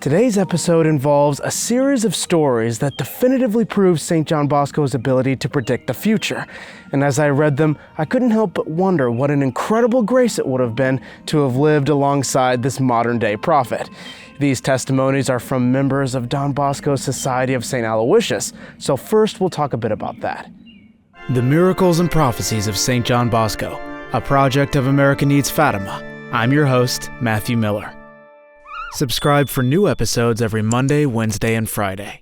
Today's episode involves a series of stories that definitively prove Saint John Bosco's ability to predict the future. And as I read them, I couldn't help but wonder what an incredible grace it would have been to have lived alongside this modern-day prophet. These testimonies are from members of Don Bosco's Society of St. Aloysius, so first we'll talk a bit about that. The Miracles and Prophecies of Saint John Bosco, a project of America Needs Fatima. I'm your host, Matthew Miller. Subscribe for new episodes every Monday, Wednesday, and Friday.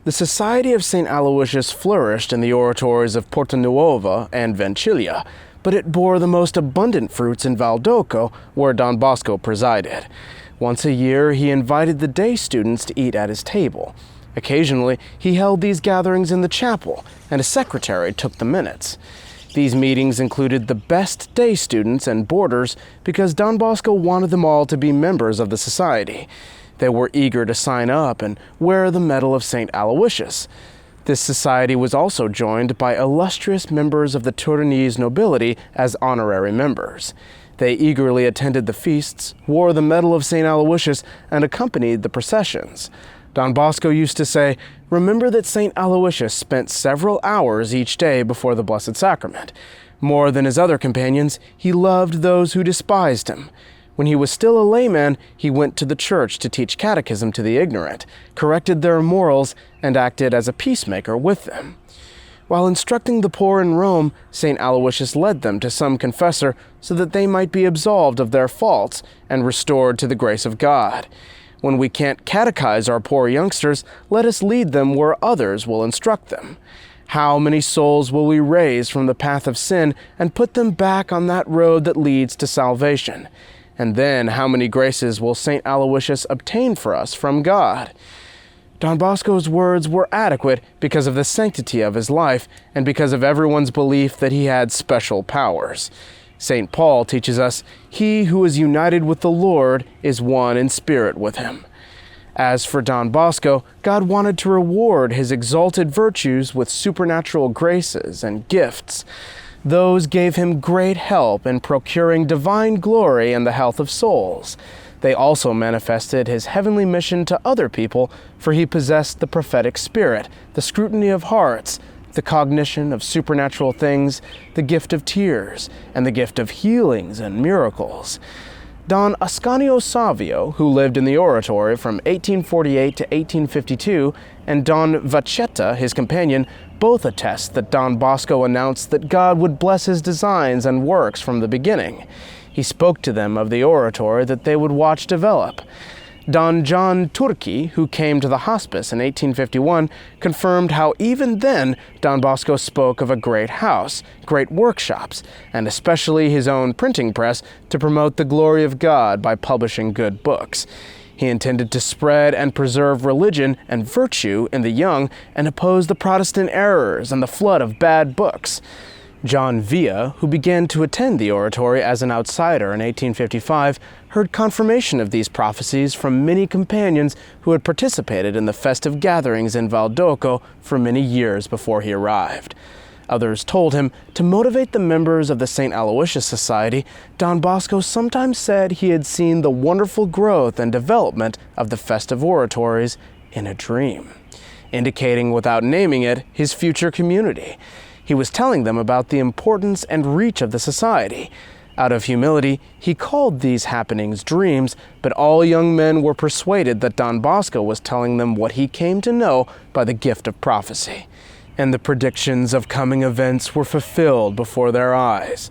The Society of St. Aloysius flourished in the oratories of Porta-Nuova and Vencilia, but it bore the most abundant fruits in Valdoco, where Don Bosco presided. Once a year, he invited the day students to eat at his table. Occasionally, he held these gatherings in the chapel, and a secretary took the minutes. These meetings included the best day students and boarders because Don Bosco wanted them all to be members of the society. They were eager to sign up and wear the medal of St. Aloysius. This society was also joined by illustrious members of the Turinese nobility as honorary members. They eagerly attended the feasts, wore the medal of St. Aloysius, and accompanied the processions. Don Bosco used to say, "Remember that St. Aloysius spent several hours each day before the Blessed Sacrament. More than his other companions, he loved those who despised him. When he was still a layman, he went to the church to teach catechism to the ignorant, corrected their morals, and acted as a peacemaker with them. While instructing the poor in Rome, St. Aloysius led them to some confessor so that they might be absolved of their faults and restored to the grace of God. When we can't catechize our poor youngsters, let us lead them where others will instruct them. How many souls will we raise from the path of sin and put them back on that road that leads to salvation? And then how many graces will St. Aloysius obtain for us from God?" Don Bosco's words were adequate because of the sanctity of his life and because of everyone's belief that he had special powers. St. Paul teaches us, "He who is united with the Lord is one in spirit with him." As for Don Bosco, God wanted to reward his exalted virtues with supernatural graces and gifts. Those gave him great help in procuring divine glory and the health of souls. They also manifested his heavenly mission to other people, for he possessed the prophetic spirit, the scrutiny of hearts, the cognition of supernatural things, the gift of tears, and the gift of healings and miracles. Don Ascanio Savio, who lived in the oratory from 1848 to 1852, and Don Vachetta, his companion, both attest that Don Bosco announced that God would bless his designs and works from the beginning. He spoke to them of the oratory that they would watch develop. Don John Turki, who came to the hospice in 1851, confirmed how even then Don Bosco spoke of a great house, great workshops, and especially his own printing press to promote the glory of God by publishing good books. He intended to spread and preserve religion and virtue in the young and oppose the Protestant errors and the flood of bad books. John Villa, who began to attend the oratory as an outsider in 1855, heard confirmation of these prophecies from many companions who had participated in the festive gatherings in Valdoco for many years before he arrived. Others told him to motivate the members of the St. Aloysius Society, Don Bosco sometimes said he had seen the wonderful growth and development of the festive oratories in a dream, indicating without naming it his future community. He was telling them about the importance and reach of the society. Out of humility, he called these happenings dreams, but all young men were persuaded that Don Bosco was telling them what he came to know by the gift of prophecy. And the predictions of coming events were fulfilled before their eyes.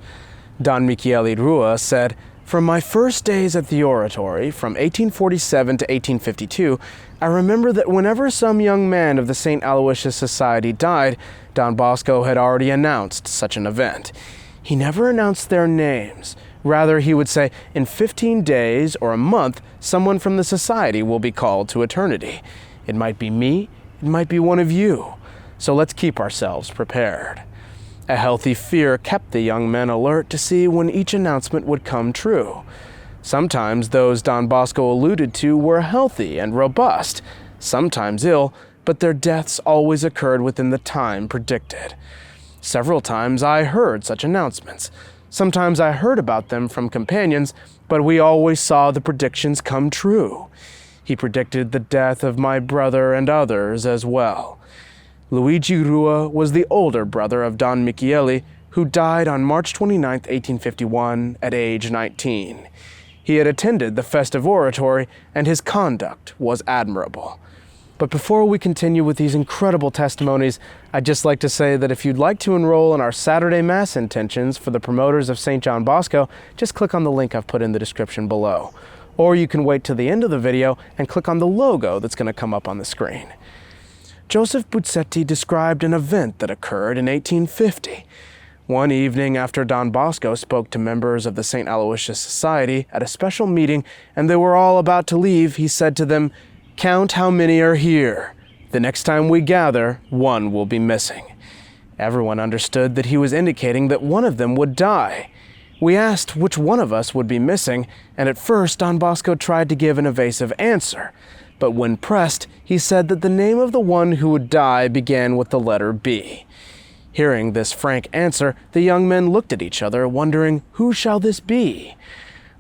Don Michele Rua said, "From my first days at the oratory, from 1847 to 1852, I remember that whenever some young man of the St. Aloysius Society died, Don Bosco had already announced such an event. He never announced their names. Rather, he would say, 'In 15 days or a month, someone from the society will be called to eternity. It might be me, it might be one of you. So let's keep ourselves prepared.' A healthy fear kept the young men alert to see when each announcement would come true. Sometimes those Don Bosco alluded to were healthy and robust, sometimes ill, but their deaths always occurred within the time predicted. Several times I heard such announcements. Sometimes I heard about them from companions, but we always saw the predictions come true. He predicted the death of my brother and others as well. Luigi Rua was the older brother of Don Michele, who died on March 29, 1851, at age 19. He had attended the festive oratory, and his conduct was admirable. But before we continue with these incredible testimonies, I'd just like to say that if you'd like to enroll in our Saturday Mass intentions for the promoters of Saint John Bosco, just click on the link I've put in the description below. Or you can wait to the end of the video and click on the logo that's going to come up on the screen. Joseph Buzzetti described an event that occurred in 1850. One evening after Don Bosco spoke to members of the St. Aloysius Society at a special meeting and they were all about to leave, he said to them, "Count how many are here. The next time we gather, one will be missing." Everyone understood that he was indicating that one of them would die. We asked which one of us would be missing, and at first Don Bosco tried to give an evasive answer. But when pressed, he said that the name of the one who would die began with the letter B. Hearing this frank answer, the young men looked at each other, wondering, who shall this be?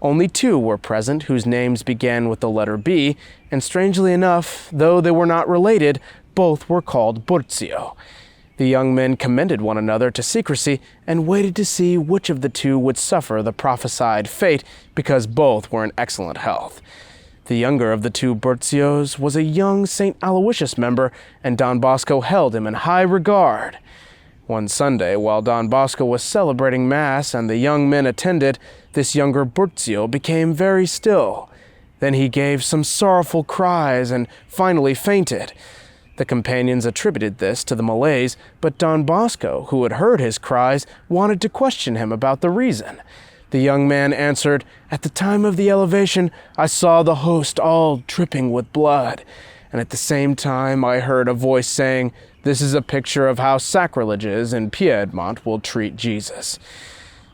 Only two were present whose names began with the letter B, and strangely enough, though they were not related, both were called Burzio. The young men commended one another to secrecy and waited to see which of the two would suffer the prophesied fate, because both were in excellent health. The younger of the two Burzios was a young St. Aloysius member, and Don Bosco held him in high regard. One Sunday, while Don Bosco was celebrating Mass and the young men attended, this younger Burzio became very still. Then he gave some sorrowful cries and finally fainted. The companions attributed this to the malaise, but Don Bosco, who had heard his cries, wanted to question him about the reason. The young man answered, "At the time of the elevation, I saw the host all dripping with blood, and at the same time I heard a voice saying, 'This is a picture of how sacrileges in Piedmont will treat Jesus.'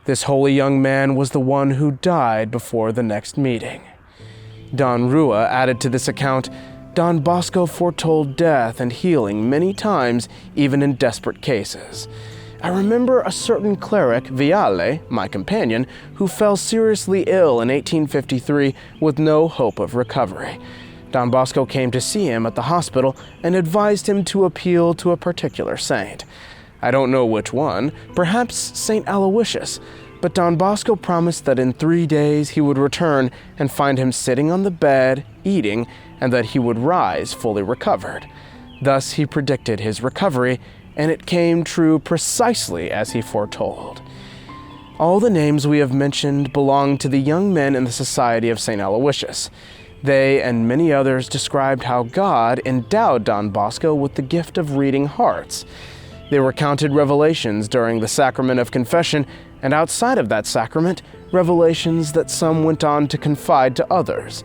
This holy young man was the one who died before the next meeting." Don Rua added to this account, "Don Bosco foretold death and healing many times, even in desperate cases. I remember a certain cleric, Viale, my companion, who fell seriously ill in 1853 with no hope of recovery. Don Bosco came to see him at the hospital and advised him to appeal to a particular saint. I don't know which one, perhaps St. Aloysius, but Don Bosco promised that in 3 days he would return and find him sitting on the bed, eating, and that he would rise fully recovered. Thus he predicted his recovery, and it came true precisely as he foretold. All the names we have mentioned belong to the young men in the Society of St. Aloysius. They and many others described how God endowed Don Bosco with the gift of reading hearts. They recounted revelations during the sacrament of confession, and outside of that sacrament, revelations that some went on to confide to others.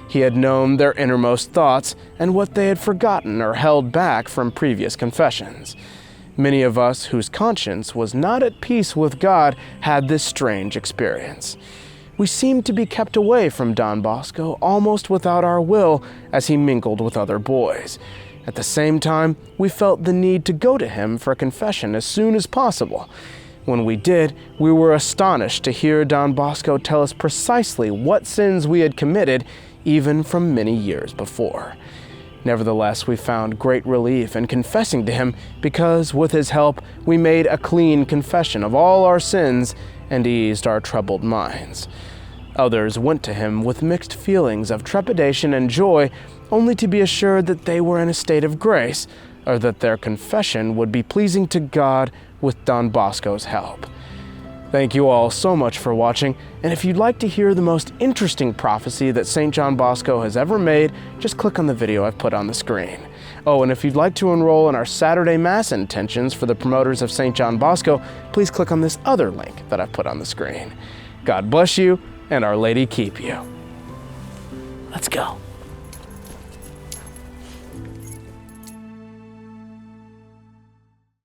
He had known their innermost thoughts and what they had forgotten or held back from previous confessions. Many of us whose conscience was not at peace with God had this strange experience. We seemed to be kept away from Don Bosco almost without our will as he mingled with other boys. At the same time, we felt the need to go to him for confession as soon as possible. When we did, we were astonished to hear Don Bosco tell us precisely what sins we had committed, even from many years before. Nevertheless, we found great relief in confessing to him because, with his help, we made a clean confession of all our sins and eased our troubled minds. Others went to him with mixed feelings of trepidation and joy, only to be assured that they were in a state of grace, or that their confession would be pleasing to God with Don Bosco's help. Thank you all so much for watching, and if you'd like to hear the most interesting prophecy that Saint John Bosco has ever made, just click on the video I've put on the screen. Oh, and if you'd like to enroll in our Saturday Mass intentions for the promoters of Saint John Bosco, please click on this other link that I've put on the screen. God bless you, and Our Lady keep you. Let's go.